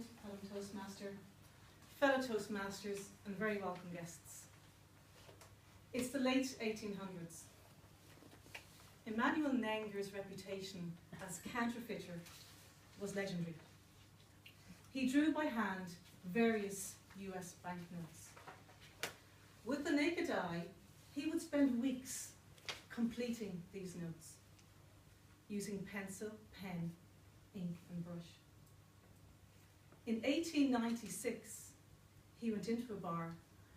President, Madam Toastmaster, fellow Toastmasters and very welcome guests. It's the late 1800s. Emmanuel Nenger's reputation as counterfeiter was legendary. He drew by hand various US banknotes. With the naked eye, he would spend weeks completing these notes, using pencil, pen, ink and brush. In 1896, he went into a bar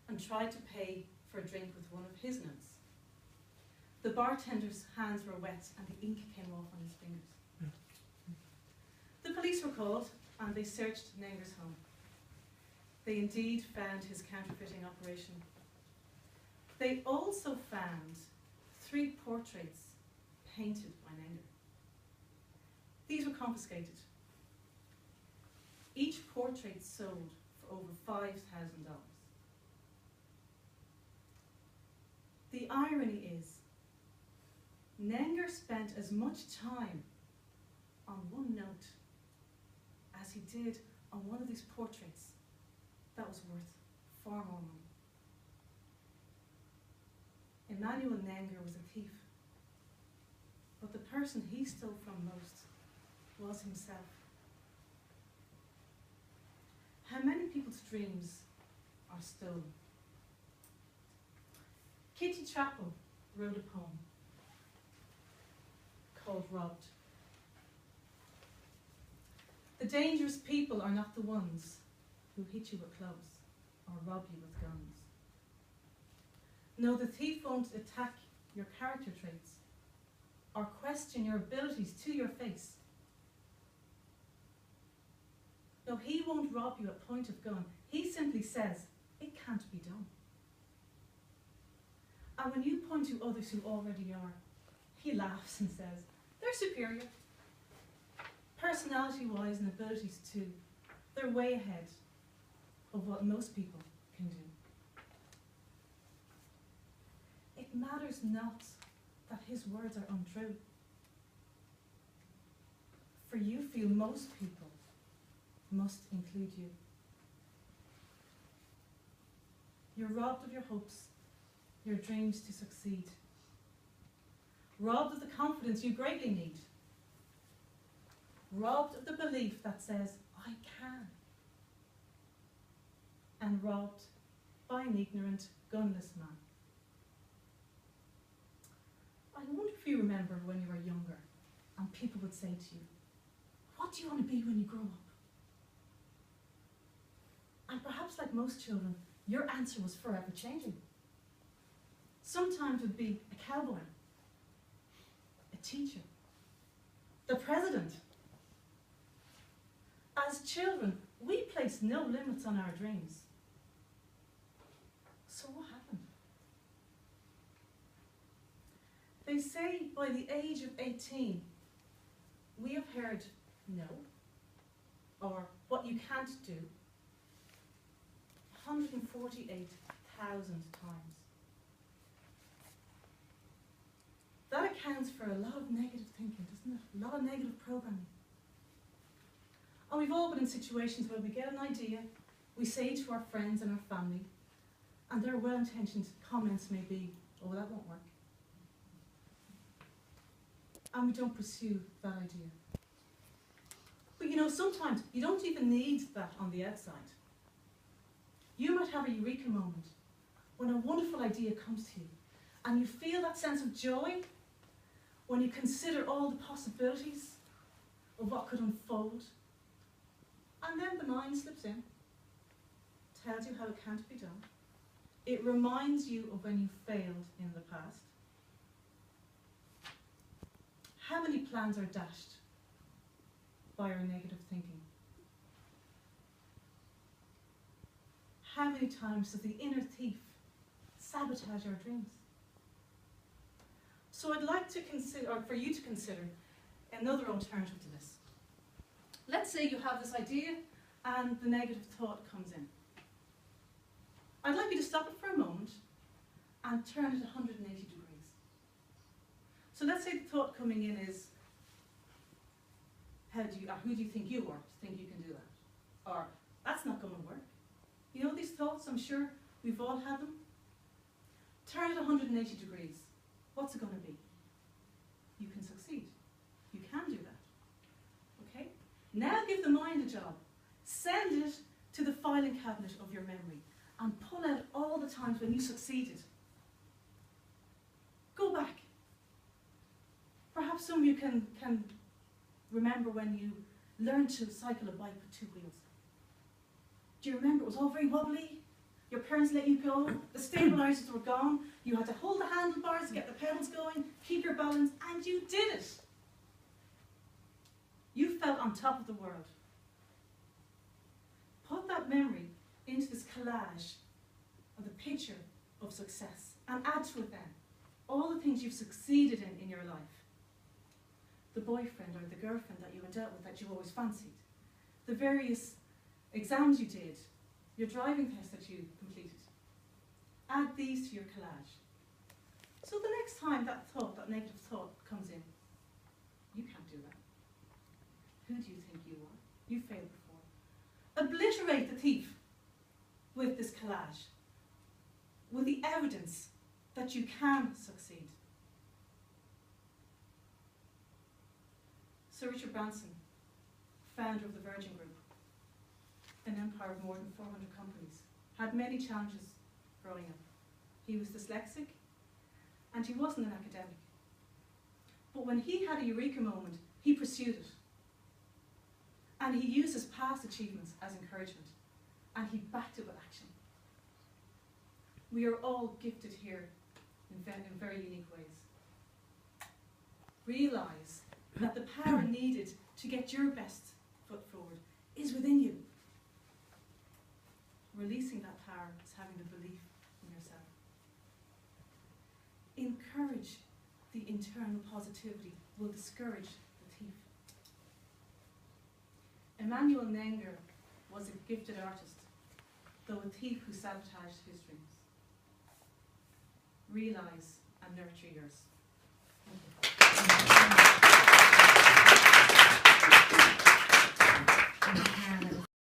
and tried to pay for a drink with one of his notes. The bartender's hands were wet and the ink came off on his fingers. The police were called and they searched Nenger's home. They indeed found his counterfeiting operation. They also found 3 portraits painted by Nenger. These were confiscated. Each portrait sold for over $5,000. The irony is, Nenger spent as much time on one note as he did on one of these portraits that was worth far more money. Emmanuel Nenger was a thief, but the person he stole from most was himself. How many people's dreams are stolen? Kitty Chappell wrote a poem called Robbed. The dangerous people are not the ones who hit you with clothes or rob you with guns. No, the thief won't attack your character traits or question your abilities to your face. No, he won't rob you at point of gun. He simply says, it can't be done. And when you point to others who already are, he laughs and says, they're superior. Personality-wise and abilities too, they're way ahead of what most people can do. It matters not that his words are untrue. For you feel most people must include you. You're robbed of your hopes, your dreams to succeed. Robbed of the confidence you greatly need. Robbed of the belief that says, I can. And robbed by an ignorant, gunless man. I wonder if you remember when you were younger and people would say to you, what do you want to be when you grow up? And perhaps like most children, your answer was forever changing. Sometimes it would be a cowboy, a teacher, the president. As children, we placed no limits on our dreams. So what happened? They say by the age of 18, we have heard no, or what you can't do, 148,000 times. That accounts for a lot of negative thinking, doesn't it? A lot of negative programming. And we've all been in situations where we get an idea, we say it to our friends and our family, and their well-intentioned comments may be, oh, that won't work. And we don't pursue that idea. But you know, sometimes you don't even need that on the outside. You might have a eureka moment when a wonderful idea comes to you and you feel that sense of joy when you consider all the possibilities of what could unfold. And then the mind slips in, tells you how it can't be done. It reminds you of when you failed in the past. How many plans are dashed by our negative thinking? How many times does the inner thief sabotage our dreams? So I'd like to consider, or for you to consider, another alternative to this. Let's say you have this idea and the negative thought comes in. I'd like you to stop it for a moment and turn it 180 degrees. So let's say the thought coming in is, who do you think you are to think you can do that? or that's not going to work. You know these thoughts, I'm sure we've all had them. Turn it 180 degrees. What's it going to be? You can succeed. You can do that. Okay? Now give the mind a job. Send it to the filing cabinet of your memory and pull out all the times when you succeeded. Go back. Perhaps some of you can remember when you learned to cycle a bike with 2 wheels. Do you remember? It was all very wobbly. Your parents let you go. The stabilizers were gone. You had to hold the handlebars, get the pedals going, keep your balance, and you did it. You felt on top of the world. Put that memory into this collage of the picture of success and add to it then all the things you've succeeded in your life. The boyfriend or the girlfriend that you went out with that you always fancied. The various exams you did. Your driving test that you completed. Add these to your collage. So the next time that thought, that negative thought comes in, you can't do that. Who do you think you are? You failed before. Obliterate the thief with this collage, with the evidence that you can succeed. Sir Richard Branson, founder of the Virgin Group, an empire of more than 400 companies, had many challenges growing up. He was dyslexic and he wasn't an academic. But when he had a eureka moment, he pursued it. And he used his past achievements as encouragement, and he backed it with action. We are all gifted here in very unique ways. Realise that the power needed to get your best foot forward is within you. Releasing that power is having the belief in yourself. Encourage the internal positivity will discourage the thief. Emmanuel Nenger was a gifted artist, though a thief who sabotaged his dreams. Realise and nurture yours. Thank you.